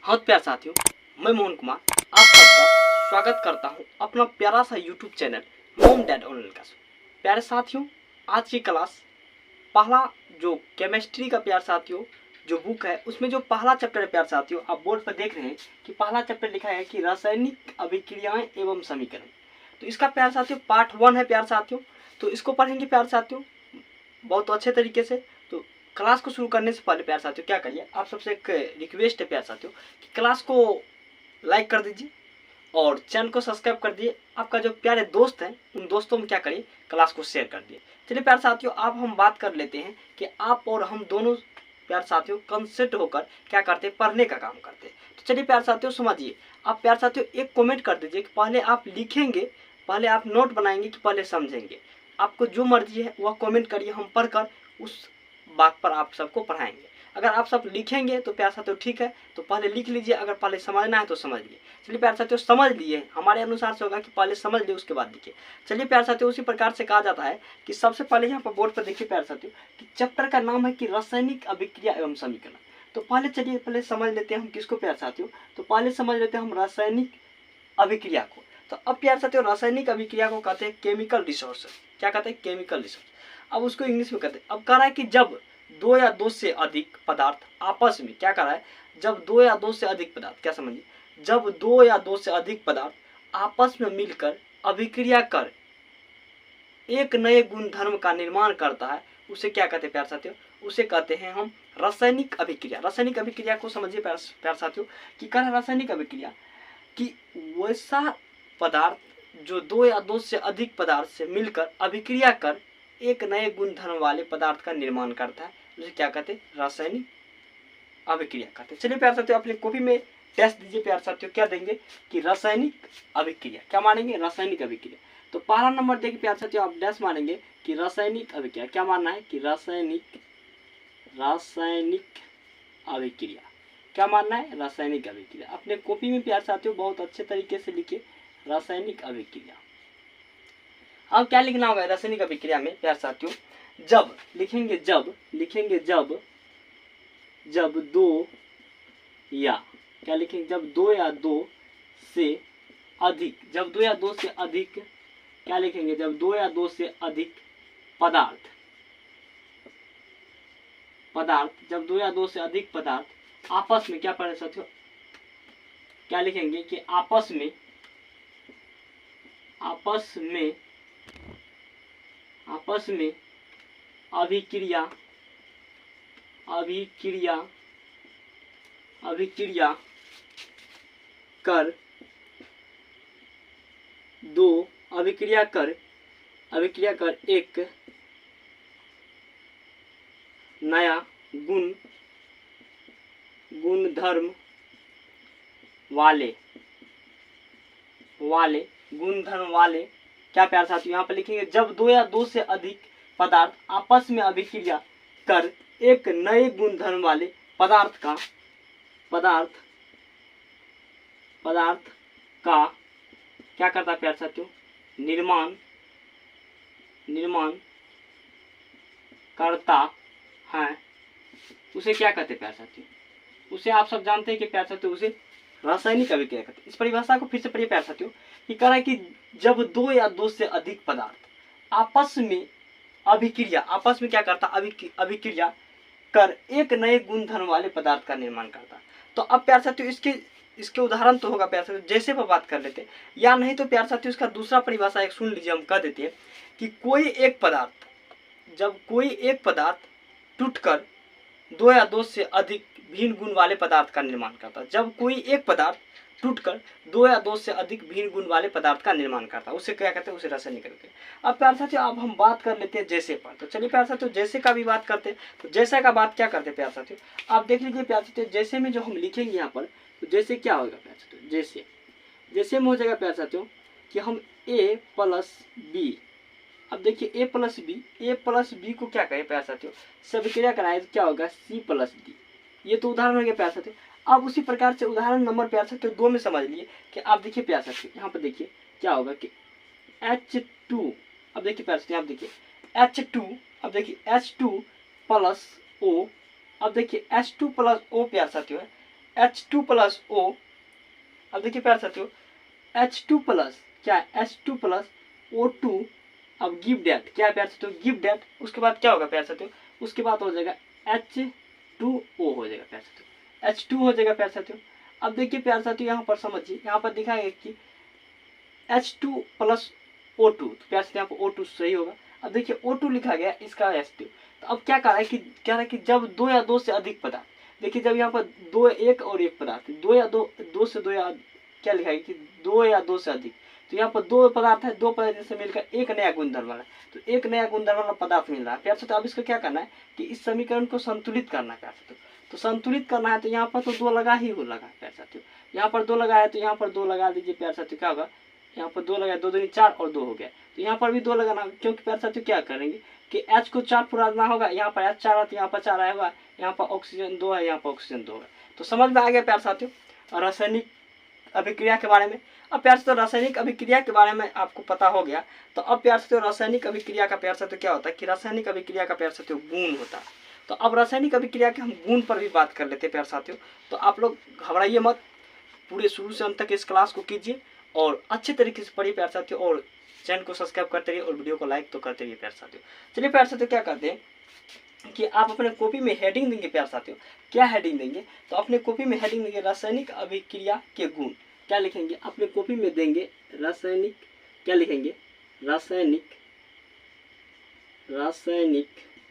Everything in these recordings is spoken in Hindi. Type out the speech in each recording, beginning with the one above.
हाँ तो प्यार साथियों, मैं मोहन कुमार आप सबका स्वागत करता हूँ अपना प्यारा सा YouTube channel mom dad online class. प्यारे साथियों, आज की क्लास पहला जो केमिस्ट्री का प्यार साथियों जो बुक है उसमें जो पहला चैप्टर है प्यार साथियों, आप बोर्ड पर देख रहे हैं कि पहला चैप्टर लिखा है कि रासायनिक अभिक्रियाएं एवं समीकरण। तो इसका प्यार साथियों पार्ट 1 है प्यार साथियों। तो इसको पढ़ेंगे प्यार साथियों बहुत अच्छे तरीके से। तो क्लास को शुरू करने से पहले प्यार साथियों क्या करिए, आप सबसे एक रिक्वेस्ट है प्यार साथियों कि क्लास को लाइक कर दीजिए और चैनल को सब्सक्राइब कर दिए। आपका जो प्यारे दोस्त हैं उन दोस्तों में क्या करिए, क्लास को शेयर कर दिए। चलिए प्यार साथियों, अब हम बात कर लेते हैं कि आप और हम दोनों प्यार साथियों कंसेंट होकर क्या करते हैं, पढ़ने का काम करते हैं। तो चलिए प्यार साथियों समझिए। आप प्यार साथियों एक कमेंट कर दीजिए कि पहले आप लिखेंगे, पहले आप नोट बनाएंगे कि पहले समझेंगे। आपको जो मर्जी है वह कमेंट करिए, हम पढ़कर उस बात पर आप सबको पढ़ाएंगे। अगर आप सब लिखेंगे तो प्यार साथियों ठीक है, तो पहले लिख लीजिए, अगर पहले समझना है तो समझ लिए। चलिए प्यार साथियों समझ लिए, हमारे अनुसार से होगा कि पहले समझ लिए उसके बाद लिखिए। चलिए प्यार साथियों उसी प्रकार से कहा जाता है कि सबसे पहले यहाँ पर बोर्ड पर देखिए प्यार साथियों कि चैप्टर का नाम है कि रासायनिक अभिक्रिया एवं समीकरण। तो पहले चलिए पहले समझ लेते हैं हम किसको प्यार साथियों, तो पहले समझ लेते हैं हम रासायनिक अभिक्रिया को। तो अब प्यार साथियों रासायनिक अभिक्रिया को कहते हैं केमिकल रिसोर्स। क्या कहते हैं, केमिकल रिसोर्स। अब उसको इंग्लिश में कहते हैं। अब कह रहा है कि जब दो या दो से अधिक पदार्थ आपस में क्या कर रहा है, जब दो या दो से अधिक पदार्थ, क्या समझिए, जब दो या दो से अधिक पदार्थ आपस में मिलकर अभिक्रिया कर एक नए गुणधर्म का निर्माण करता है उसे क्या कहते हैं प्यार साथियों, उसे कहते हैं हम रासायनिक अभिक्रिया। रासायनिक अभिक्रिया को समझिए प्यार साथियों कि क्या है रासायनिक अभिक्रिया, कि वैसा पदार्थ जो दो या दो से अधिक पदार्थ से मिलकर अभिक्रिया कर एक नए गुणधर्म वाले पदार्थ का निर्माण करता है उसे क्या कहते हैं, रासायनिक अभिक्रिया कहते हैं। चलिए प्यार साथियों अपनी कॉपी में टेस्ट दीजिए प्यार साथियों, क्या देंगे कि रासायनिक अभिक्रिया, क्या मानेंगे, रासायनिक अभिक्रिया। तो पहला नंबर देखिए प्यार साथियों आप डैश मानेंगे कि रासायनिक अभिक्रिया, क्या मानना है कि रासायनिक अभिक्रिया, क्या मानना है, रासायनिक अभिक्रिया। अपने कॉपी में प्यार साथियों बहुत अच्छे तरीके से लिखिए रासायनिक अभिक्रिया। अब क्या लिखना होगा रासायनिक अभिक्रिया में प्यार साथियों, जब लिखेंगे, जब दो या, क्या लिखेंगे, जब दो या दो से अधिक, जब दो या दो से अधिक, क्या लिखेंगे, जब दो या दो से अधिक पदार्थ, जब दो या दो से अधिक पदार्थ आपस में क्या पढ़े साथियों, क्या लिखेंगे कि आपस में अभिक्रिया कर एक नया गुणधर्म वाले क्या प्यार साथियों यहाँ पर लिखेंगे, जब दो या दो से अधिक पदार्थ आपस में अभिक्रिया कर एक नए गुणधर्म वाले पदार्थ का क्या करता है प्यार साथियों, निर्माण करता है, उसे क्या कहते हैं प्यार साथियों, उसे आप सब जानते हैं कि प्यार साथियों उसे रासायनिक अभिक्रिया कहते हैं। इस परिभाषा को फिर से पढ़िए प्यार साथियों कि कह रहा है कि जब दो या दो से अधिक पदार्थ आपस में क्या करता, अभिक्रिया कर एक नए गुणधर्म वाले पदार्थ का निर्माण करता। तो अब प्यार साथियों इसके उदाहरण तो होगा प्यार साथियों, जैसे पर बात कर लेते हैं, या नहीं तो प्यार साथियों इसका दूसरा परिभाषा एक सुन लीजिए, हम कह देते हैं कि जब कोई एक पदार्थ टूटकर दो या दो से अधिक भिन्न गुण वाले पदार्थ का निर्माण करता है, जब कोई एक पदार्थ टूटकर दो या दो से अधिक भिन्न गुण वाले पदार्थ का निर्माण करता है उसे क्या कहते हैं, उसे रासायनिक अभिक्रिया। अब प्यार साथियों अब हम बात कर लेते हैं जैसे पर। तो चलिए प्यार साथियों जैसे का भी बात करते हैं। तो जैसे का बात क्या करते हैं प्यार साथियों, आप देख लीजिए प्यार साथियों, जैसे में जो हम लिखेंगे यहाँ पर, तो जैसे क्या होगा प्यार साथियों, जैसे में हो जाएगा प्यार साथियों कि हम a प्लस बी, अब देखिए a प्लस बी को क्या कहें प्यार साथियों, सब क्रिया कराए तो क्या होगा c प्लस डी। ये तो उदाहरण हो गया प्यार साथियों। अब उसी प्रकार से उदाहरण नंबर प्यार साथियों 2 में समझ लिए कि आप देखिए प्यार साथियों यहाँ पर देखिए क्या होगा कि H2, अब देखिए प्यार साथियों आप देखिए H2, अब देखिए H2 प्लस O, अब देखिए H2 प्लस O प्यार साथियों है, H2+O। अब देखिए प्यारे साथियों H2 प्लस क्या है, H2+O2। अब गिव डेट क्या है प्यारे साथियों, गिव डेट। उसके बाद क्या होगा प्यारे साथियों, उसके बाद हो जाएगा H2O हो जाएगा प्यारे साथियों, H2 हो जाएगा प्यारे साथियों। अब देखिए प्यारे साथियों यहाँ पर समझिए, यहाँ पर दिखा है कि H2+O2, तो प्यारे साथियों यहाँ पर O2 सही होगा। अब देखिए O2 लिखा गया, इसका H2। तो अब क्या कह रहा है कि जब दो या दो से अधिक पदार्थ, देखिए जब यहाँ पर दो, एक और एक पदार्थ, दो या दो से दो या क्या लिखा है कि दो या दो से अधिक, तो यहाँ पर दो पदार्थ है, दो पदार्थ से मिलकर एक नया गुणधर्म वाला, तो एक नया गुणधर्म वाला पदार्थ मिल रहा है प्यारे साथियों। अब इसको क्या करना है कि इस समीकरण को संतुलित करना है प्यारे साथियों। तो संतुलित करना है तो यहाँ पर तो दो लगा ही हो लगा प्यारे साथियों, यहाँ पर दो लगा है तो यहाँ पर दो लगा दीजिए प्यारे साथियों। क्या होगा, यहाँ पर दो लगा, दो दूनी चार और दो हो गया, तो यहाँ पर भी दो लगाना, क्योंकि प्यारे साथियों क्या करेंगे कि H को 4 पुराना होगा, यहाँ पर H 4 है तो यहाँ पर 4 आएगा, यहाँ पर ऑक्सीजन 2 है, यहाँ पर ऑक्सीजन 2 है। तो समझ में आ गया प्यारे साथियों रासायनिक अभिक्रिया के बारे में। अब प्यारे साथियों रासायनिक अभिक्रिया के बारे में आपको पता हो गया, तो अब प्यारे साथियों रासायनिक अभिक्रिया का प्यारे साथियों क्या होता है कि रासायनिक अभिक्रिया का प्यारे साथियों गुण होता है। तो अब रासायनिक अभिक्रिया के हम गुण पर भी बात कर लेते हैं प्यारे साथियों। तो आप लोग घबराइए मत, पूरे शुरू से अंत तक इस क्लास को कीजिए और अच्छे तरीके से पढ़िए प्यारे साथियों, और चैनल को सब्सक्राइब करते रहिए और वीडियो को लाइक तो करते रहिए प्यारे साथियों। चलिए प्यारे साथियों क्या करते हैं कि आप अपने कॉपी में हेडिंग देंगे प्यारे साथियों। क्या हेडिंग देंगे, तो अपने कॉपी में हेडिंग देंगे रासायनिक अभिक्रिया के गुण। क्या लिखेंगे, अपने कॉपी में देंगे रासायनिक, क्या लिखेंगे, रासायनिक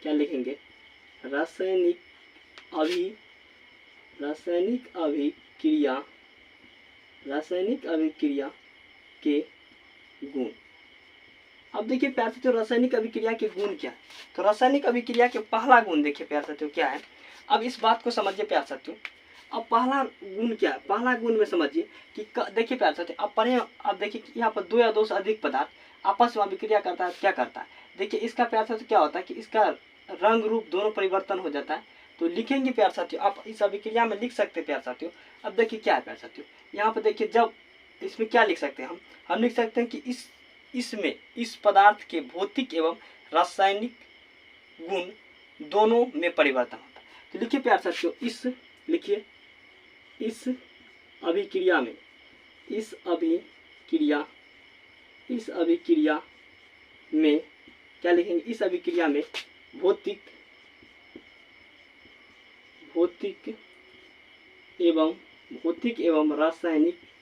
क्या लिखेंगे, रासायनिक अभिक्रिया के गुण। अब देखिए प्यारे साथियों रासायनिक अभिक्रिया के गुण क्या है, तो रासायनिक अभिक्रिया के पहला गुण देखिए प्यारे साथियों क्या है। अब इस बात को समझिए प्यारे साथियों, अब पहला गुण क्या है, पहला गुण में समझिए कि देखिए प्यारे साथियों अब पढ़े, अब देखिए यहाँ पर दो या दो से अधिक पदार्थ आपस में अभिक्रिया करता है, क्या करता है, देखिए इसका प्यारे साथियों क्या होता है कि इसका रंग रूप दोनों परिवर्तन हो जाता है। तो लिखेंगे प्यारे साथियों, आप इस अभिक्रिया में लिख सकते हैं प्यारे साथियों। अब देखिए क्या है प्यारे साथियों, यहाँ पर देखिए जब इसमें क्या लिख सकते हैं हम लिख सकते हैं कि इसमें इस पदार्थ के भौतिक एवं रासायनिक गुण दोनों में परिवर्तन होता है। तो लिखिए प्यारे साथियों, लिखिए इस अभिक्रिया में क्या लिखेंगे, इस अभिक्रिया में भौतिक एवं रासायनिक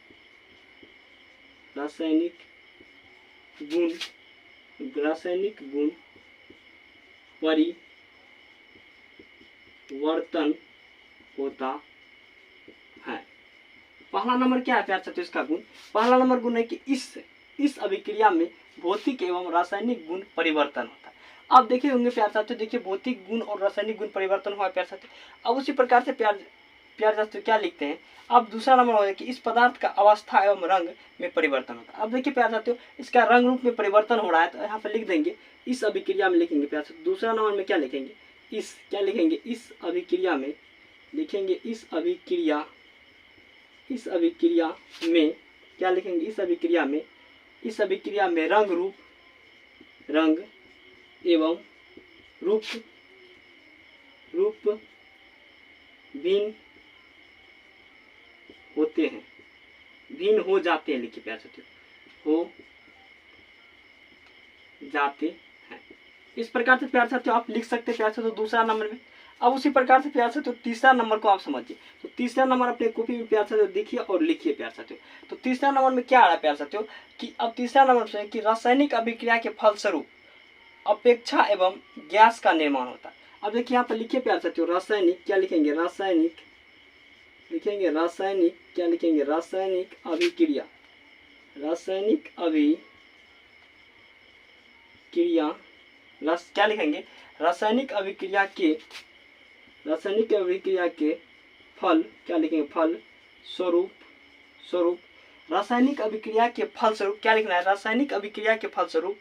गुण परिवर्तन होता है। पहला नंबर क्या है प्यारे साथियों इसका गुण, पहला नंबर गुण है कि इस अभिक्रिया में भौतिक एवं रासायनिक गुण परिवर्तन होता है। अब देखे होंगे प्यारे साथियों, देखिए भौतिक गुण और रासायनिक गुण परिवर्तन हुआ प्यारे साथियों। अब उसी प्रकार से प्यारे साथियों क्या लिखते हैं, अब दूसरा नंबर हो जाए कि इस पदार्थ का अवस्था एवं रंग में परिवर्तन होता है। अब देखिए प्यारे साथियों इसका रंग रूप में परिवर्तन हो रहा है, तो यहाँ पर लिख देंगे इस अभिक्रिया में, लिखेंगे प्यारे साथियों। दूसरा नंबर में क्या लिखेंगे, इस अभिक्रिया में लिखेंगे, इस अभिक्रिया में क्या लिखेंगे, इस अभिक्रिया में रंग एवं रूप भिन्न हो जाते हैं, लिखिए प्यारे साथियों, हो जाते हैं। इस प्रकार से प्यारे साथियों आप लिख सकते हैं प्यारे साथियों दूसरा नंबर में। अब उसी प्रकार से प्यारे साथियों तीसरा नंबर को आप समझिए, तो तीसरा नंबर अपने कॉपी में प्यारे साथियों देखिए और लिखिए प्यारे साथियों। तो तीसरा नंबर में क्या आ रहा है प्यारे साथियों कि अब तीसरा नंबर से कि रासायनिक अभिक्रिया के फलस्वरूप अपेक्षा एवं गैस का निर्माण होता है। अब देखिए यहाँ पर लिखिए प्यारे साथियों रासायनिक, क्या लिखेंगे, रासायनिक क्या लिखेंगे, रासायनिक अभिक्रिया क्या लिखेंगे, रासायनिक अभिक्रिया के फल, क्या लिखेंगे, फल स्वरूप रासायनिक अभिक्रिया के फलस्वरूप क्या लिखना है, रासायनिक अभिक्रिया के फलस्वरूप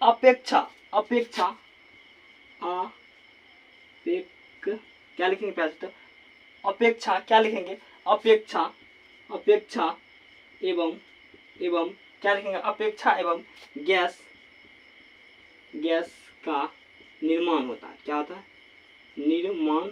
अपेक्षा क्या लिखेंगे प्यारे साथियों, अपेक्षा क्या लिखेंगे, अपेक्षा एवं क्या लिखेंगे, अपेक्षा एवं गैस का निर्माण होता है। क्या होता है, निर्माण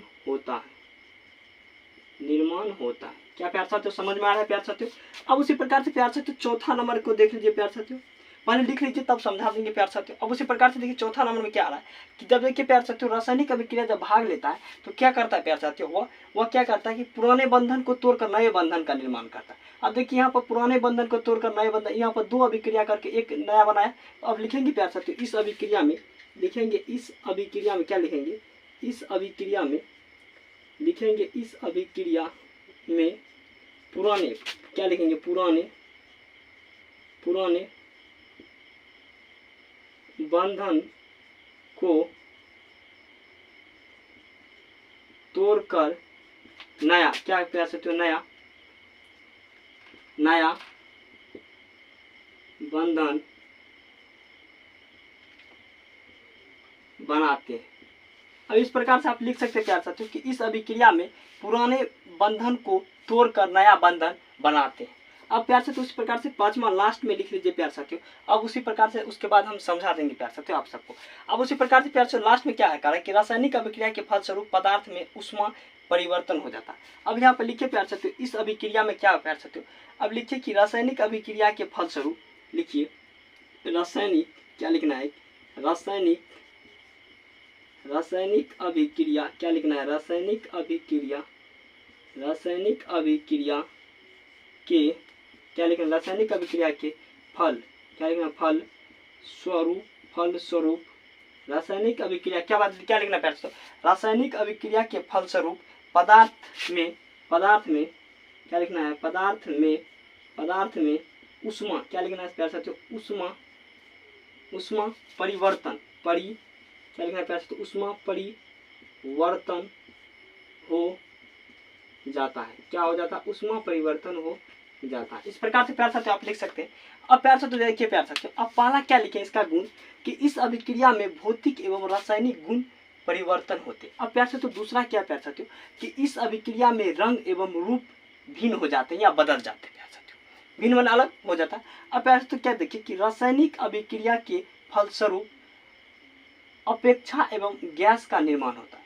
निर्माण होता है। क्या प्यार साथियों समझ में आ रहा है प्यार साथियों? अब उसी प्रकार से प्यार साथियों चौथा नंबर को देख लीजिए प्यार साथियों, पहले लिख लीजिए तब समझा देंगे प्यार साथियों। अब उसी प्रकार से देखिए चौथा नंबर में क्या आ रहा है कि जब देखिए प्यार साथियों रासायनिक अभिक्रिया जब भाग लेता है तो क्या करता है प्यार साथियों, वह क्या करता है कि पुराने बंधन को तोड़कर नए बंधन का निर्माण करता है। अब देखिए यहाँ पर पुराने बंधन को तोड़कर नए बंधन, यहाँ पर 2 अभिक्रिया करके एक नया बनाया। तो अब लिखेंगे प्यार साथियों इस अभिक्रिया में, लिखेंगे इस अभिक्रिया में, क्या लिखेंगे इस अभिक्रिया में, लिखेंगे इस अभिक्रिया में पुराने, क्या लिखेंगे पुराने बंधन को तोड़कर नया, क्या प्यार साथियों नया बंधन बनाते हैं। अब इस प्रकार से आप लिख सकते हैं प्यार साथियों कि इस अभिक्रिया में पुराने बंधन को तोड़कर नया बंधन बनाते हैं। अब प्यार साथियों उसी प्रकार से पांचवा लास्ट में लिख लीजिए प्यार साथियों। अब उसी प्रकार से उसके बाद हम समझा देंगे प्यार साथियों आप सबको। अब उसी प्रकार से प्यार साथियों लास्ट में क्या है कारण कि रासायनिक अभिक्रिया के फलस्वरूप पदार्थ में ऊष्मा परिवर्तन हो जाता है। अब यहाँ पर लिखिए प्यार साथियों इस अभिक्रिया में क्या है प्यार साथियों, अब लिखिए कि रासायनिक अभिक्रिया के फलस्वरूप, लिखिए रासायनिक, क्या लिखना है रासायनिक अभिक्रिया, क्या लिखना है रासायनिक अभिक्रिया के, क्या लिखना है रासायनिक अभिक्रिया के फल, क्या लिखना फल स्वरूप रासायनिक अभिक्रिया, क्या लिखना है रासायनिक अभिक्रिया के फलस्वरूप पदार्थ में क्या लिखना है पदार्थ में ऊष्मा, क्या लिखना है प्यार साथियों ऊष्मा परिवर्तन क्या लिखना है प्यार साथियों ऊष्मा परिवर्तन हो जाता है। क्या हो जाता है ऊष्मा परिवर्तन हो जाता है। इस प्रकार से प्यार साथियों आप लिख सकते हैं। अब प्यार साथियों देखिए प्यार साथियों अब पहला क्या लिखे इसका गुण कि इस अभिक्रिया में भौतिक एवं रासायनिक गुण परिवर्तन होते। अब प्यार साथियों दूसरा क्या प्यार साथियों कि इस अभिक्रिया में रंग एवं रूप भिन्न हो जाते हैं या बदल जाते हैं प्यार साथियों, भिन्न मन अलग हो जाता है। अब प्यार साथियों क्या देखिए कि रासायनिक अभिक्रिया के फलस्वरूप अपेक्षा एवं गैस का निर्माण होता है।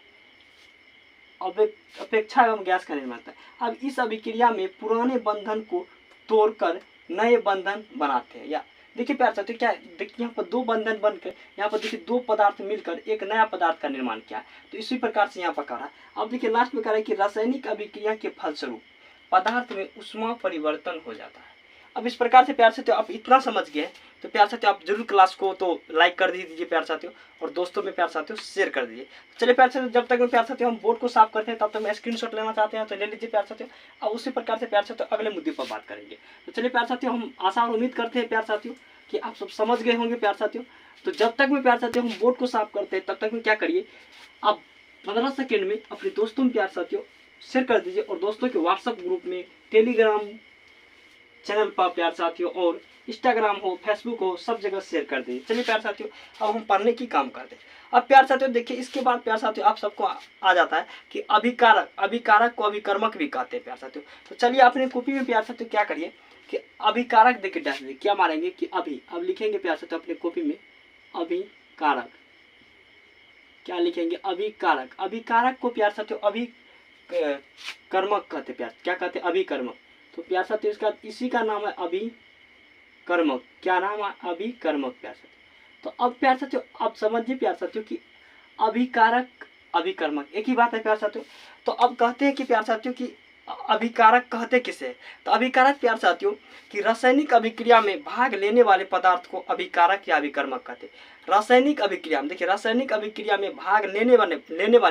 अपेक्षा एवं गैस का निर्माण होता है। अब इस अभिक्रिया में पुराने बंधन को तोड़कर नए बंधन बनाते हैं। या देखिए प्यार साथियों क्या देखिए यहाँ पर 2 बंधन बनकर यहाँ पर देखिए 2 पदार्थ मिलकर एक नया पदार्थ का निर्माण किया। तो इसी प्रकार से यहाँ पर कहा। अब देखिए लास्ट में कह रहा है कि रासायनिक अभिक्रिया के फलस्वरूप पदार्थ में ऊष्मा परिवर्तन हो जाता है। अब इस प्रकार से प्यार साथियों आप इतना समझ गए तो प्यार साथियों आप जरूर क्लास को तो लाइक कर दीजिए प्यार साथियों और दोस्तों में प्यार साथियों शेयर कर दीजिए। चलिए प्यार साथियों जब तक में प्यार साथियों हम बोर्ड को साफ करते हैं तब तक मैं स्क्रीनशॉट लेना चाहते हैं तो ले लीजिए प्यार साथियों। अब उसी प्रकार से प्यार साथियों अगले मुद्दे पर बात करेंगे। तो चलिए प्यार साथियों हम आशा और उम्मीद करते हैं प्यार साथियों कि आप सब समझ गए होंगे प्यार साथियों। तो जब तक में प्यार साथियों हम बोर्ड को साफ करते हैं तब तक में क्या करिए आप 15 सेकेंड में अपने दोस्तों में प्यार साथियों शेयर कर दीजिए और दोस्तों के व्हाट्सएप ग्रुप में, टेलीग्राम चैनल पर प्यार साथियों और इंस्टाग्राम हो, फेसबुक हो, सब जगह शेयर कर दीजिए। चलिए प्यार साथियों अब हम पढ़ने की काम करते हैं। अब प्यार साथियों देखिए इसके बाद प्यार साथियों आप सबको आ जाता है कि अभिकारक को अभिकर्मक भी कहते हैं प्यार साथियों। तो चलिए अपने कॉपी में प्यार साथियों क्या करिए कि अभिकारक देखिए डैश दीजिए, क्या मारेंगे कि अब लिखेंगे प्यार साथियों अपने कॉपी में अभिकारक, क्या लिखेंगे अभिकारक को प्यार साथियों अभिकर्मक कहते प्यार, क्या कहते अभिकर्मक। तो प्यार साथियों इसका इसी का नाम है अभिकर्मक, क्या नाम है अभिकर्मक प्यार साथियों। तो अब प्यार साथियों आप समझिए प्यार साथियों कि अभिकारक अभिकर्मक एक ही बात है प्यार साथियों। तो अब कहते हैं कि प्यार साथियों कि अभिकारक कहते किसे, तो अभिकारक प्यार साथियों कि रासायनिक अभिक्रिया में भाग लेने वाले पदार्थ को अभिकारक या अभिकर्मक कहते। रासायनिक अभिक्रिया में देखिए रासायनिक अभिक्रिया में भाग लेने वाले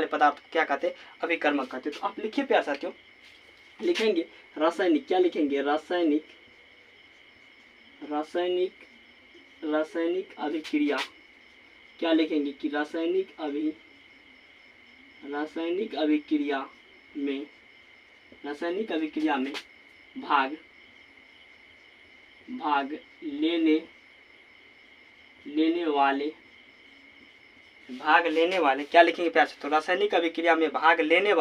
पदार्थ को क्या कहते अभिकर्मक कहते। तो आप लिखिए प्यार साथियों, लिखेंगे रासायनिक, क्या लिखेंगे रासायनिक अभिक्रिया, क्या लिखेंगे कि रासायनिक अभिक्रिया में भाग लेने वाले क्या लिखेंगे प्यार से, तो रासायनिक अभिक्रिया में भाग लेने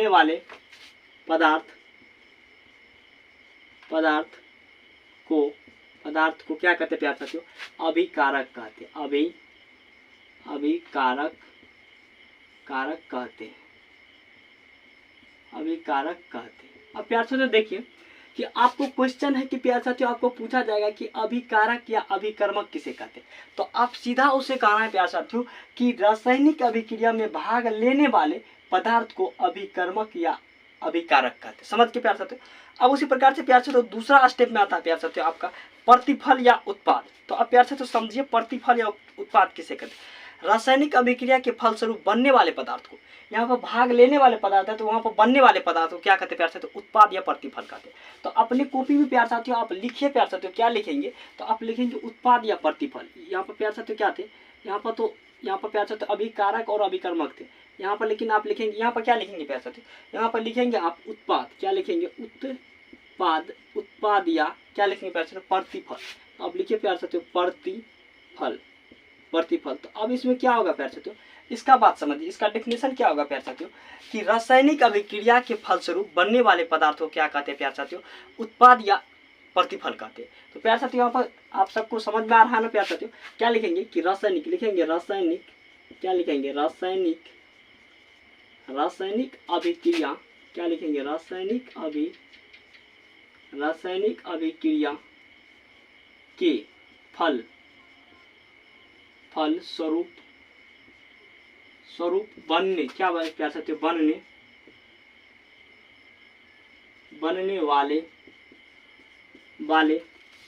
वाले पदार्थ को क्या कहते प्यार साथियों अभिकारक कहते, अभिकारक कहते हैं। अभिकारक कहते हैं। अब प्यार साथियों देखिए कि आपको क्वेश्चन है कि प्यार साथियों आपको पूछा जाएगा कि अभिकारक या अभिकर्मक किसे कहते हैं, तो आप सीधा उसे कहना है प्यार साथियों कि रासायनिक अभिक्रिया में भाग लेने वाले पदार्थ को अभिकर्मक या अभिकारक कहते हैं। समझ के प्यार साथियों। अब उसी प्रकार से प्यार साथियों दूसरा स्टेप में आता है प्यार साथियों आपका प्रतिफल या उत्पाद। तो अब प्यार साथियों समझिए प्रतिफल या उत्पाद किसे कहते हैं। रासायनिक अभिक्रिया के फलस्वरूप बनने वाले पदार्थ को, यहाँ पर भाग लेने वाले पदार्थ है तो वहाँ पर बनने वाले पदार्थ को क्या कहते हैं प्यार साथियों, उत्पाद या प्रतिफल कहते हैं। तो अपनी कॉपी में प्यार साथियों आप लिखिए प्यार साथियों, क्या लिखेंगे तो आप लिखेंगे उत्पाद या प्रतिफल। यहाँ पर प्यार साथियों क्या थे, यहाँ पर प्यार साथियों अभिकारक और अभिकर्मक थे यहाँ पर, लेकिन आप लिखेंगे यहाँ पर क्या लिखेंगे प्यार साथियों, यहाँ पर लिखेंगे आप उत्पाद, क्या लिखेंगे उत्पाद या क्या लिखेंगे प्यार साथियों प्रतिफल। अब लिखिए प्यार साथियों प्रतिफल। तो अब इसमें क्या होगा प्यार साथियों, इसका बात समझिए, इसका डेफिनेशन क्या होगा प्यार साथियों कि रासायनिक अभिक्रिया के फलस्वरूप बनने वाले पदार्थ को क्या कहते हैं प्यार साथियों, उत्पाद या प्रतिफल कहते हैं। तो प्यार साथियों यहाँ पर आप सबको समझ में आ रहा है ना प्यार साथियों, क्या लिखेंगे कि रासायनिक लिखेंगे रासायनिक, क्या लिखेंगे रासायनिक अभिक्रिया, क्या लिखेंगे रासायनिक अभिक्रिया के फल स्वरूप बनने, क्या प्यार साथियों बनने वाले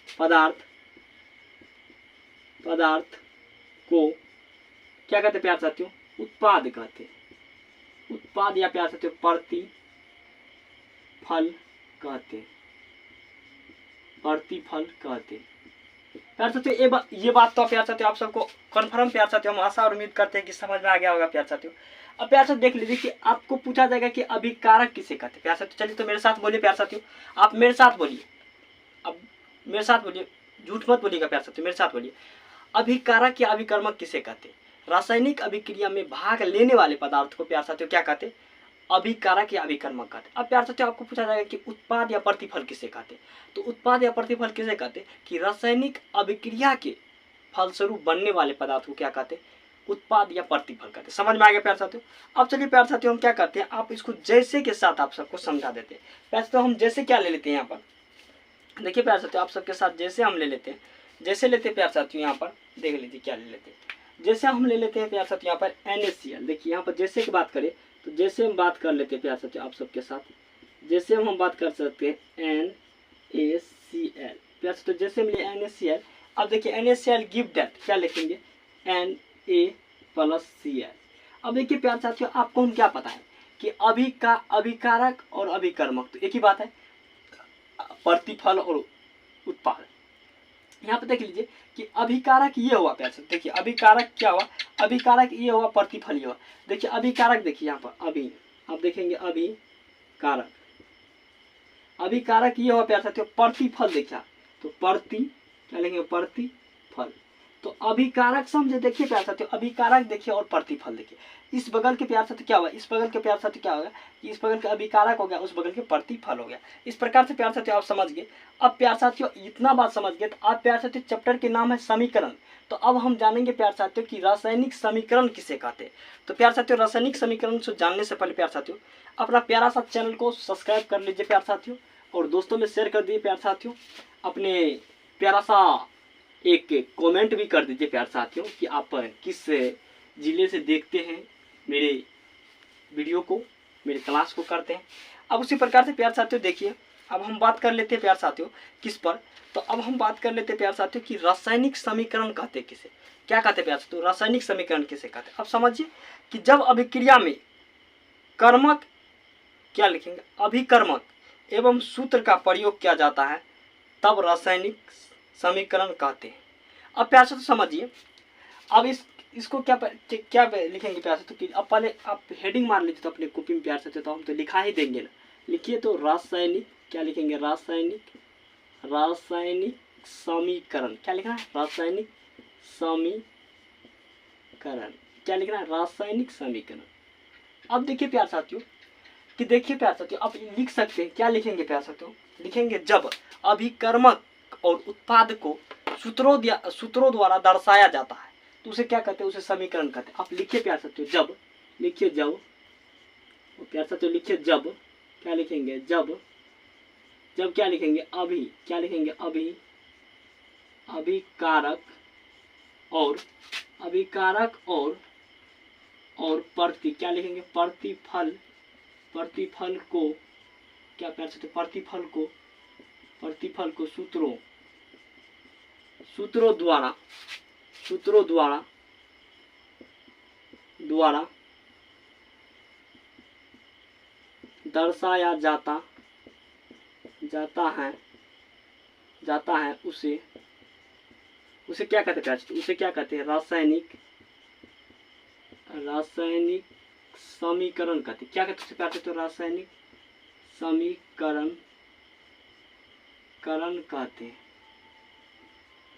पदार्थ को क्या कहते हैं प्यार साथियों, उत्पाद कहते हैं। उत्पाद या प्यार साथियों प्रतिफल कहते हैं। प्यार साथियों ये बात तो प्यार साथियों आप सबको कन्फर्म प्यार साथियों हम आशा और उम्मीद करते हैं कि समझ में आ गया होगा प्यार साथियों। अब प्यार साथियों देख लीजिए कि आपको पूछा जाएगा कि अभिकारक किसे कहते हैं प्यार साथियों। चलिए तो मेरे साथ बोलिए प्यार साथियों, आप मेरे साथ बोलिए, अब मेरे साथ बोलिए, झूठ मत बोलिएगा प्यार साथियों, मेरे साथ बोलिए अभिकारक या अभिकर्मक किसे कहते हैं। रासायनिक अभिक्रिया में भाग लेने वाले पदार्थ को प्यार साथियों क्या कहते हैं, अभिकारक या अभिकर्मक कहते हैं। अब प्यार साथियों आपको पूछा जाएगा कि उत्पाद या प्रतिफल किसे कहते हैं, तो उत्पाद या प्रतिफल किसे कहते हैं कि रासायनिक अभिक्रिया के फलस्वरूप बनने वाले पदार्थ को क्या कहते हैं, उत्पाद या प्रतिफल कहते हैं। समझ में आ गया प्यार साथियों। अब चलिए प्यार साथियों हम क्या करते हैं, आप इसको जैसे के साथ आप सबको समझा देते हैं। प्यार साथियों हम जैसे क्या ले लेते हैं, यहाँ पर देखिए प्यार साथियों आप सबके साथ जैसे हम ले लेते हैं, जैसे लेते हैं प्यार साथियों यहाँ पर देख लीजिए क्या ले लेते हैं। जैसे हम ले लेते हैं प्यार साथियों यहाँ पर NaCl, देखिए यहाँ पर जैसे की बात करें तो जैसे हम बात कर लेते हैं प्यार साथियों आप सबके साथ, जैसे हम बात कर सकते हैं NaCl प्यार साथियों, जैसे हम लिए NaCl। अब देखिए NaCl गिव दैट, क्या लिखेंगे Na+Cl। अब देखिए प्यार साथियों आपको हम क्या पता है कि अभिकारक और अभिकर्मक तो एक ही बात है, प्रतिफल और उत्पाद। यहाँ पे देख लीजिए कि अभिकारक ये हुआ प्यार साथियों, देखिए अभिकारक क्या हुआ, अभिकारक ये हुआ, प्रतिफल ये हुआ। देखिए अभिकारक देखिए यहाँ पर आप देखेंगे अभिकारक ये हुआ प्यार साथियों, प्रतिफल देखिए तो क्या लेंगे प्रतिफल। तो अभिकारक समझे, देखिए प्यार साथियों अभिकारक देखिए और प्रतिफल देखिए। इस बगल के प्यार साथियों क्या हुआ, इस बगल के प्यार साथियों क्या होगा कि इस बगल के अभिकारक हो गया, उस बगल के प्रतिफल हो गया। इस प्रकार से प्यार साथियों आप समझ गए। अब प्यार साथियों इतना बात समझ गए तो आप प्यार साथियों चैप्टर के नाम है समीकरण। तो अब हम जानेंगे प्यार साथियों कि रासायनिक समीकरण किसे कहते हैं। तो प्यार साथियों रासायनिक समीकरण से जानने से पहले प्यार साथियों अपना प्यारा सा चैनल को सब्सक्राइब कर लीजिए प्यार साथियों, और दोस्तों में शेयर कर दीजिए प्यार साथियों। अपने प्यारा सा एक कमेंट भी कर दीजिए प्यार साथियों कि आप किस जिले से देखते हैं मेरे वीडियो को, मेरे क्लास को करते हैं। अब उसी प्रकार से प्यार साथियों देखिए अब हम बात कर लेते हैं प्यार साथियों किस पर, तो अब हम बात कर लेते हैं प्यार साथियों कि रासायनिक समीकरण कहते हैं किसे, क्या कहते हैं प्यार साथियों, रासायनिक समीकरण किसे कहते हैं। अब समझिए कि जब अभिक्रिया में कर्मक क्या लिखेंगे अभिकर्मक एवं सूत्र का प्रयोग किया जाता है तब रासायनिक समीकरण कहते हैं। अब प्यार साथियों समझिए, अब इसको क्या लिखेंगे प्यार साथियों कि अब पहले आप हेडिंग मार लीजिए तो अपने कॉपी में प्यार साथियों, तो हम तो लिखा ही देंगे ना। लिखिए तो रासायनिक, क्या लिखेंगे रासायनिक समीकरण, क्या लिखना है रासायनिक समीकरण, क्या लिखना है रासायनिक समीकरण। अब देखिए प्यार साथियों कि देखिए प्यार साथियों आप लिख सकते हैं, क्या लिखेंगे प्यार साथियों, लिखेंगे जब अभिकर्मक और उत्पाद को सूत्रों द्वारा दर्शाया जाता है तो उसे क्या कहते हैं, उसे समीकरण कहते हैं। आप लिखिए प्यार साथियों जब, लिखिए जब प्यार साथियों लिखिए जब क्या लिखेंगे जब, जब क्या लिखेंगे अभी, क्या लिखेंगे अभी, अभिकारक और, अभिकारक और प्रति, क्या लिखेंगे प्रतिफल, प्रतिफल को क्या कर सकते, प्रतिफल को, प्रतिफल को सूत्रों, सूत्रों द्वारा, सूत्रों द्वारा, द्वारा दर्शाया जाता, जाता है, जाता है उसे, उसे क्या कहते हैं, उसे क्या कहते हैं रासायनिक, रासायनिक समीकरण कहते हैं। क्या कहते हैं तो रासायनिक समीकरण, करण कहते हैं,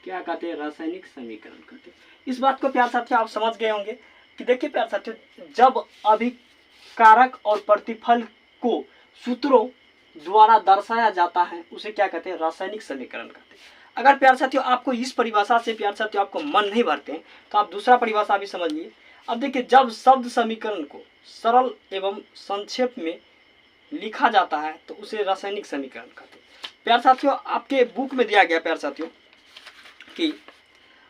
क्या कहते हैं रासायनिक समीकरण कहते हैं। इस बात को प्यार साथियों आप समझ गए होंगे कि देखिए प्यार साथियों, जब अभिकारक और प्रतिफल को सूत्रों द्वारा दर्शाया जाता है उसे क्या कहते हैं रासायनिक समीकरण कहते हैं। अगर प्यार साथियों आपको इस परिभाषा से प्यार साथियों आपको मन नहीं भरते हैं तो आप दूसरा परिभाषा भी समझिए। अब देखिए, जब शब्द समीकरण को सरल एवं संक्षेप में लिखा जाता है तो उसे रासायनिक समीकरण कहते हैं। प्यार साथियों आपके बुक में दिया गया प्यार साथियों कि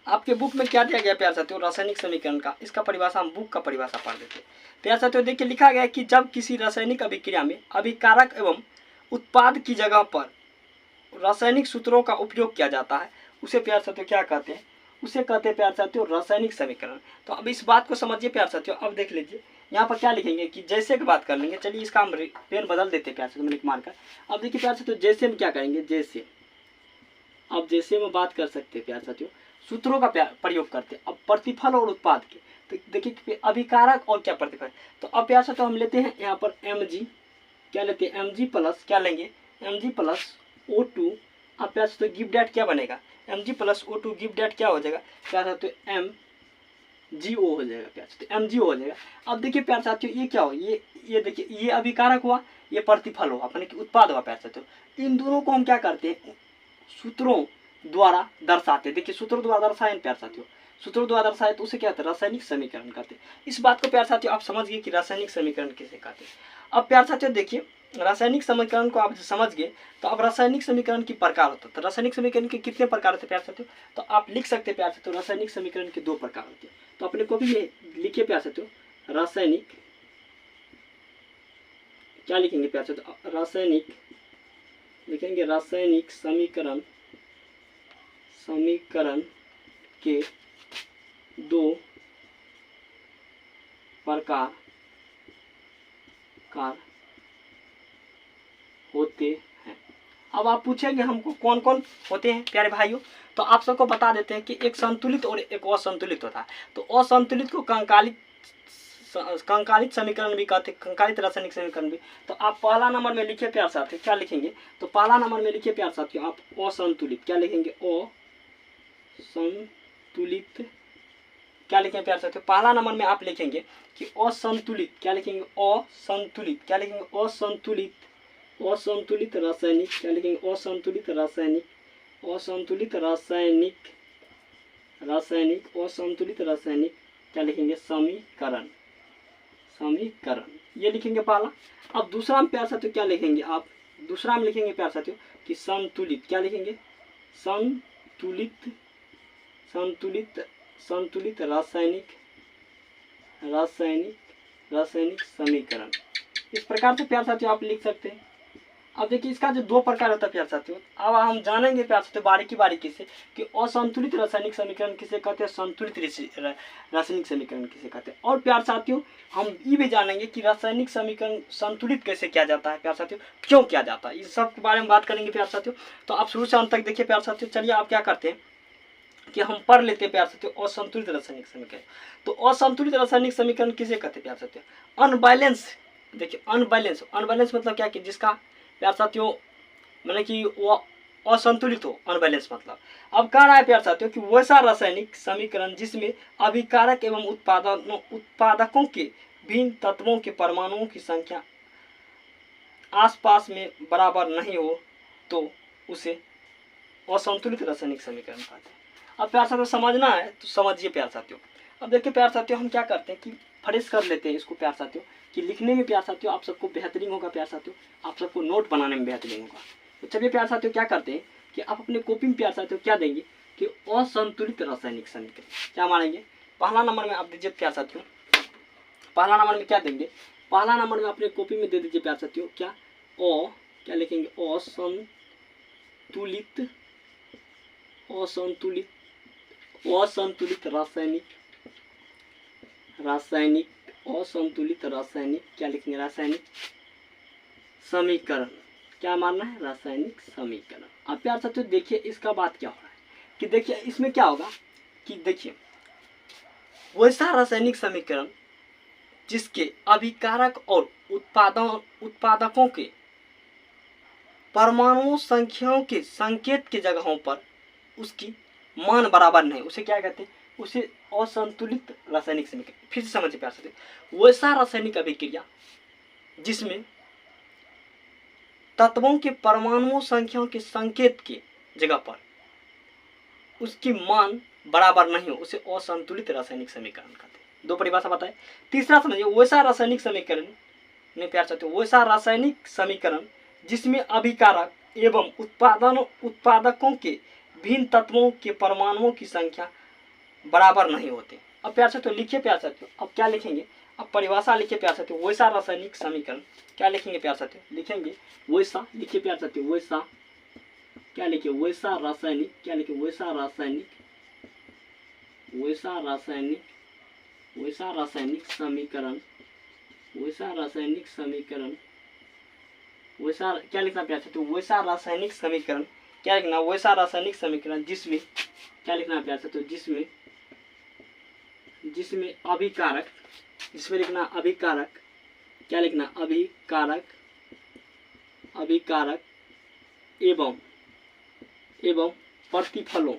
आपके बुक में क्या दिया गया प्यार साथियों रासायनिक समीकरण का, इसका परिभाषा हम बुक का परिभाषा पढ़ देते हैं। प्यार साथियों देखिए लिखा गया है कि जब किसी रासायनिक अभिक्रिया में अभिकारक एवं उत्पाद की जगह पर रासायनिक सूत्रों का उपयोग किया जाता है उसे प्यार साथियों क्या कहते हैं, उसे कहते हैं प्यार साथियों रासायनिक समीकरण। तो अब इस बात को समझिए प्यार साथियों। अब देख लीजिए यहाँ पर क्या लिखेंगे कि जैसे की बात कर लेंगे, चलिए इसका हम पेन बदल देते हैं प्यार साथियों लिख मार कर। अब देखिए प्यार साथियों जैसे में क्या करेंगे, जैसे, अब जैसे में बात कर सकते हैं प्यार साथियों सूत्रों का प्रयोग करते हैं। अब प्रतिफल और उत्पाद के, तो देखिए अभिकारक और क्या प्रतिफल, तो अब प्यार साथियों हम लेते हैं यहाँ पर Mg, क्या लेते हैं Mg प्लस, क्या लेंगे Mg प्लस O2। अब प्यार साथियों गिव डेट क्या बनेगा, Mg plus O2 give date क्या हो जाएगा प्यार साथियों MgO हो जाएगा, प्यार साथियों MgO हो जाएगा। अब देखिए प्यार साथियों ये क्या हो, ये देखिए ये अभिकारक हुआ, ये प्रतिफल हुआ, अपने उत्पाद हुआ प्यार साथियों। इन दोनों को हम क्या करते हैं सूत्रों द्वारा दर्शाते हैं। देखिए सूत्रों द्वारा दर्शाए प्यार साथियों, सूत्रों द्वारा दर्शाए तो उसे क्या कहते हैं रासायनिक समीकरण कहते हैं। इस बात को प्यार साथियों आप समझ गए कि रासायनिक समीकरण किसे कहते हैं। अब प्यार साथियों देखिए रासायनिक समीकरण को आप समझ गए तो अब रासायनिक समीकरण की प्रकार होता है। तो रासायनिक समीकरण के कितने प्रकार होते हैं प्यार साथियों, तो आप लिख सकते हैं प्यार साथियों रासायनिक समीकरण के 2 प्रकार होते हैं। तो अपने को भी ये लिखिए प्यार साथियों, रासायनिक, क्या लिखेंगे प्यार साथियों रासायनिक, लिखेंगे रासायनिक समीकरण, समीकरण के 2 प्रकार होते हैं। अब आप पूछेंगे हमको कौन कौन होते हैं प्यारे भाइयों, तो आप सबको बता देते हैं कि एक संतुलित और एक असंतुलित होता है। तो असंतुलित को कंकालित समीकरण भी कहते हैं, कंकालित रासायनिक समीकरण भी। तो आप पहला नंबर में लिखिए प्यार साथियों, क्या लिखेंगे, तो पहला नंबर में लिखिए प्यार साथियों आप असंतुलित, क्या लिखेंगे असंतुलित, क्या लिखेंगे प्यार साथियों पहला नंबर में आप लिखेंगे कि असंतुलित, क्या लिखेंगे असंतुलित, क्या लिखेंगे असंतुलित, असंतुलित रासायनिक, क्या लिखेंगे असंतुलित रासायनिक, असंतुलित रासायनिक, रासायनिक असंतुलित रासायनिक, क्या लिखेंगे समीकरण, समीकरण ये लिखेंगे पहला। अब दूसरा में प्यार साथियों क्या लिखेंगे आप, दूसरा में लिखेंगे प्यार साथियों कि संतुलित, क्या लिखेंगे संतुलित, संतुलित, संतुलित रासायनिक, रासायनिक, रासायनिक समीकरण। इस प्रकार से प्यार साथियों आप लिख सकते हैं। अब देखिए इसका जो 2 प्रकार होता है प्यार साथियों, अब हम जानेंगे प्यार साथियों बारीकी बारीकी से कि असंतुलित रासायनिक समीकरण किसे कहते हैं, संतुलित रासायनिक समीकरण किसे कहते हैं। और प्यार साथियों हम ये भी जानेंगे कि रासायनिक समीकरण संतुलित कैसे किया जाता है प्यार साथियों, क्यों किया जाता है, इस सब के बारे में बात करेंगे प्यार साथियों। तो आप शुरू से अंत तक देखिए प्यार साथियों। चलिए आप क्या करते हैं कि हम पढ़ लेते हैं प्यार साथियों असंतुलित रासायनिक समीकरण। तो असंतुलित रासायनिक समीकरण किसे कहते हैं प्यार साथियों, अनबैलेंस। देखिए अनबैलेंस, अनबैलेंस मतलब क्या कि जिसका प्यार साथियों मतलब कि वो असंतुलित हो, अनबैलेंस मतलब। अब कह रहा है प्यार साथियों कि वैसा रासायनिक समीकरण जिसमें अभिकारक एवं उत्पादकों के भिन्न तत्वों के परमाणुओं की संख्या आसपास में बराबर नहीं हो तो उसे असंतुलित रासायनिक समीकरण कहते हैं। अब प्यार साथियों समझना है तो समझिए प्यार साथियों। अब देखिए प्यार साथियों हम क्या करते हैं कि फ्रेश कर लेते हैं इसको प्यार साथियों कि लिखने में प्यार साथियों आप सबको बेहतरीन होगा प्यार साथियों, आप सबको नोट बनाने में बेहतरीन होगा। तो चलिए प्यार साथियों क्या करते हैं कि आप अपने कॉपी में प्यार साथियों क्या देंगे कि असंतुलित रासायनिक समीकरण क्या मानेंगे। पहला नंबर में आप दीजिए प्यार साथियों, पहला नंबर में क्या देंगे, पहला नंबर में अपने कॉपी में दे दीजिए प्यार साथियों क्या क्या लिखेंगे असंतुलित असंतुलित रासायनिक क्या लिखेंगे, रासायनिक समीकरण। क्या मानना है, रासायनिक समीकरण। अब प्यार साथियों देखिए इसका बात क्या हो रहा है कि देखिए इसमें क्या होगा कि देखिए वैसा रासायनिक समीकरण जिसके अभिकारक और उत्पादकों के परमाणु संख्याओं के संकेत के जगहों पर उसकी मान बराबर नहीं, उसे क्या कहते हैं, उसे असंतुलित रासायनिक समीकरण। फिर से समझिए प्यार साथियों, वैसा रासायनिक अभिक्रिया जिसमें तत्वों के परमाणु संख्याओं के संकेत के जगह पर उसकी मान बराबर नहीं हो उसे असंतुलित रासायनिक समीकरण कहते हैं। दो परिभाषा बताए। तीसरा समझिए, वैसा रासायनिक समीकरण में प्यार साथियों वैसा रासायनिक समीकरण जिसमें अभिकारक एवं उत्पादकों के भिन्न तत्वों के परमाणुओं की संख्या बराबर नहीं होते। अब प्यार साथियों लिखिए प्यार साथियों, अब क्या लिखेंगे, अब परिभाषा लिखिए प्यार साथियों, वैसा रासायनिक समीकरण क्या लिखेंगे प्यार साथियों, लिखेंगे वैसा, लिखिए प्यार साथियों वैसा क्या लिखिए, वैसा रासायनिक क्या लिखिए, वैसा रासायनिक समीकरण, वैसा रासायनिक समीकरण, वैसा क्या लिखना प्यार साथियों, वैसा रासायनिक समीकरण क्या लिखना, वैसा रासायनिक समीकरण जिसमें क्या लिखना प्यार साथियों, जिसमें अभिकारक, जिसमें लिखना अभिकारक क्या लिखना, अभिकारक एवं प्रतिफलों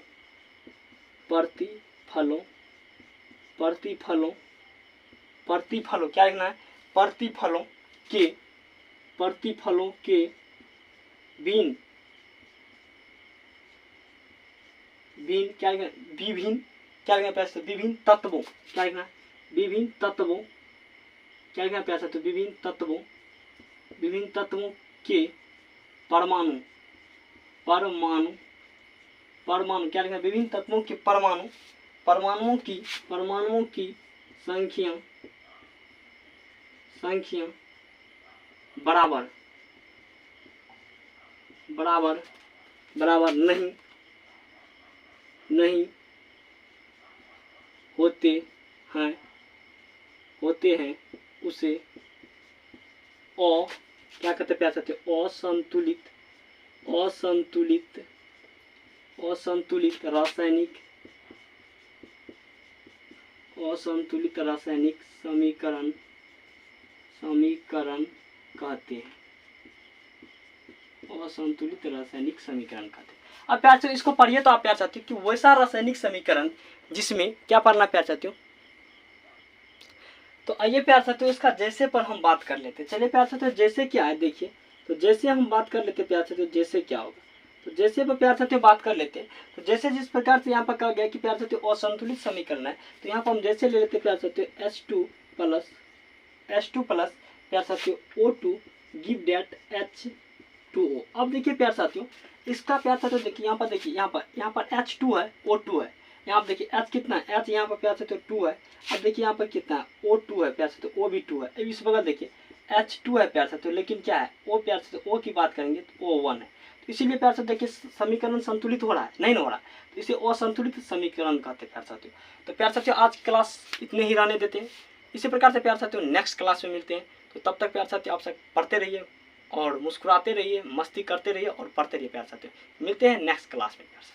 क्या लिखना है, प्रतिफलों के भिन्न क्या लिखना, विभिन्न क्या लिखना प्यार साथियों, विभिन्न तत्वों क्या लिखना, विभिन्न तत्वों क्या लिखना प्यार साथियों, विभिन्न तत्वों के परमाणु क्या लिखना, विभिन्न तत्वों के परमाणुओं की संख्या बराबर नहीं होते हैं उसे क्या कहते प्यार साथियों, असंतुलित रासायनिक समीकरण कहते हैं, असंतुलित रासायनिक समीकरण कहते हैं। अब प्यार साथियों इसको पढ़िए तो आप प्यार साथियों कि वैसा रासायनिक समीकरण जिसमें क्या पढ़ना प्यार साथियों। तो आइए प्यार साथियों इसका जैसे पर हम बात कर लेते हैं। चलिए प्यार साथियों जैसे क्या है देखिए, तो जैसे हम बात कर लेते प्यार साथियों जैसे क्या होगा, तो जैसे पर प्यार साथियों बात कर लेते हैं। तो जैसे जिस प्रकार से यहाँ पर कहा गया कि प्यार साथियों असंतुलित समीकरण है, तो यहाँ पर हम जैसे ले लेते प्यार साथियों H2 प्लस प्यार साथियों O2 गिव डेट H2O। अब देखिए प्यार साथियों इसका प्यार साथियों देखिए यहाँ पर, देखिए यहाँ पर H2 है O2 है, यहाँ पर देखिए H कितना है, H यहाँ पर प्यार साथियों 2 है। अब देखिए यहाँ पर कितना है O2 है प्यार साथियों, O भी 2 है। अब इस बगल देखिए H2 है प्यार साथियों, लेकिन क्या है O प्यार साथियों O की बात करेंगे तो O1 है। तो इसीलिए प्यार साथियों देखिए समीकरण संतुलित हो रहा है, नहीं हो रहा है, तो इसे असंतुलित समीकरण कहते हैं प्यार साथियों। तो प्यार साथियों आज की क्लास इतने ही रहने देते हैं। इसी प्रकार से प्यार साथियों नेक्स्ट क्लास में मिलते हैं। तो तब तक प्यार साथियों आप सब पढ़ते रहिए और मुस्कुराते रहिए, मस्ती करते रहिए और पढ़ते रहिए प्यार साथियों। मिलते हैं नेक्स्ट क्लास में प्यार साथियों।